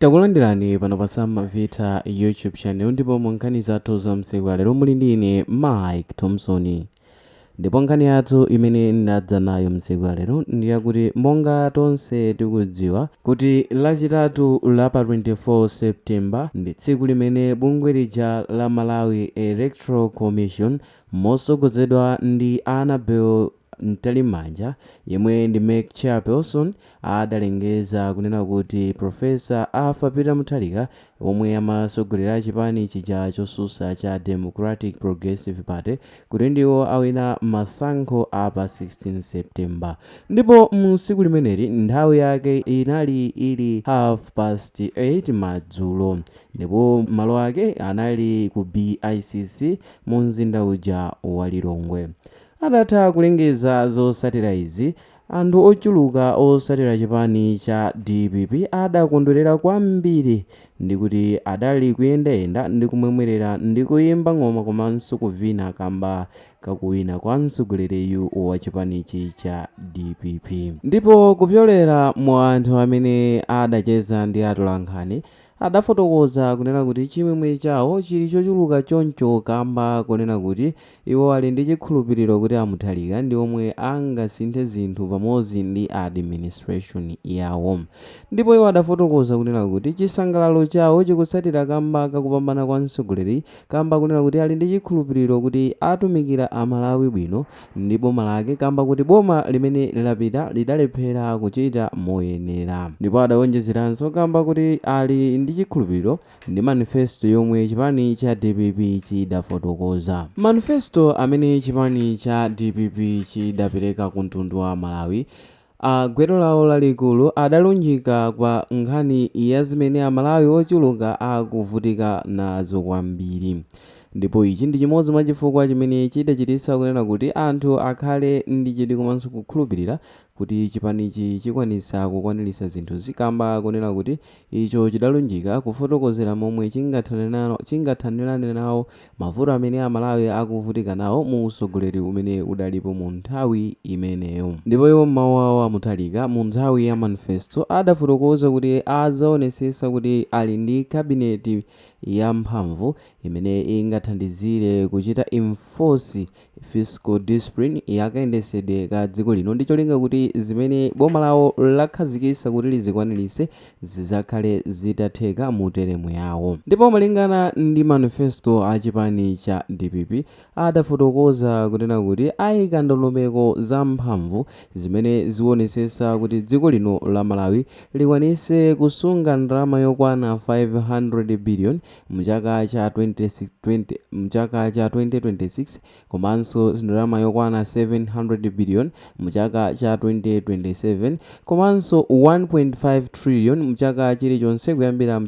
Takulandirani pano pa Mafuta YouTube channel ndipo munkhani zathu za msiku lero muli ndi ine Mike Thompson. Ndipo nkhani yathu imene ndadza nayo msiku lero ndi yakuti monga tonse tikudziwa kuti lachitatu la pa 24 September ndi tsiku limene bungwe lija la Malawi Electoral Commission mosogozedwa ndi Annabel Ntalimanja yemwe ndi make chairperson adalengeza kunena kuti Profesa Arthur Peter Mutharika omwe amasogolera chipani chija chosusa cha Democratic Progressive Party kuti ndiwo awina masankho apa 16 September. Ndipo mu tsiku limeneli nthawi yake inali ili 8:30 madzulo ndipo malo ake anali ku BICC mu mzinda uja wa Lilongwe. Adatha kulengeza zosatira izi, anthu ochuluka osatira chipani cha DPP adakondwerera kwambiri ndi kuti adali kuyendayenda ndi kumwemwerera ndi kuyimba ng'oma komanso kuvina kamba kakuwina kwa mtsogoleri wa chipanichi cha DPP. Ndipo kupyolera mwa anthu amene adacheza ndi atolankhani adafotokoza kunena kuti chimwemwe chawo chili chochuluka choncho kamba kunena kuti iwo ali ndi chikhulupiriro kuti Mutharika ndi omwe angasinthe zinthu pamodzi ndi administration yawo. Ndipo iwo adafotokoza kunena kuti chisangalalo chawo chikutsatira kamba kakupambana kwa mtsogoleri kamba kunena kuti ali ndi chikhulupiriro kuti atumikira Amalawi bwino ndi boma lake kamba kuti boma limene lapita lidalephera kuchita moyenera. Ndipo adawonjezeranso kamba kuti ali ndi chikhulupiriro ndi manifesto yomwe chipani cha DPP chidafotokoza. Manifesto amene chipani cha DPP chidapereka ku mtundu wa Malawi gwero lawo lalikulu adalunjika kwa nkhani ya zimene Amalawi ochuluka akuvutika nazo kwambiri. Ndipo ichi ndi chimodzi mwa chifukwa chimene chidachititsa kunena kuti anthu akhale ndi chidwi komanso kukhulupirira kuti chipanichi chikwanisa kukwaniritsa zinthu zikamba kunena kuti icho chidalunjika kufotokozera momwe chingathanirane nawo mavuto amene Amalawi akuvutika nawo mu usogoleri umene udalipo mu nthawi imeneyo. Ndipo iwo mawu awo a Mutharika mu nthawi ya manifesto adafotokoza kuti azaonetsetsa kuti ali ndi kabineti ya mphamvu imene ingathandizire kuchita enforce fiscal discipline yakayendetsedwe ka dziko lino ndi cholinga kuti zimene boma lawo lakhazikitsa kuti lizikwaniritse zizakhale zitatheka mu teremu yawo. Ndipo malingana ndi manifesto a chipani cha DPP adafotokoza kunena kuti ayika ndondomeko za mphamvu zimene zionetsetsa kuti dziko lino la Malawi likwanise kusunga ndalama yokwana 500 billion mchaka cha 2026 komanso ndalama yokwana 700 billion mchaka cha 2027 komanso 1.5 trillion mchaka chilichonse kuyambira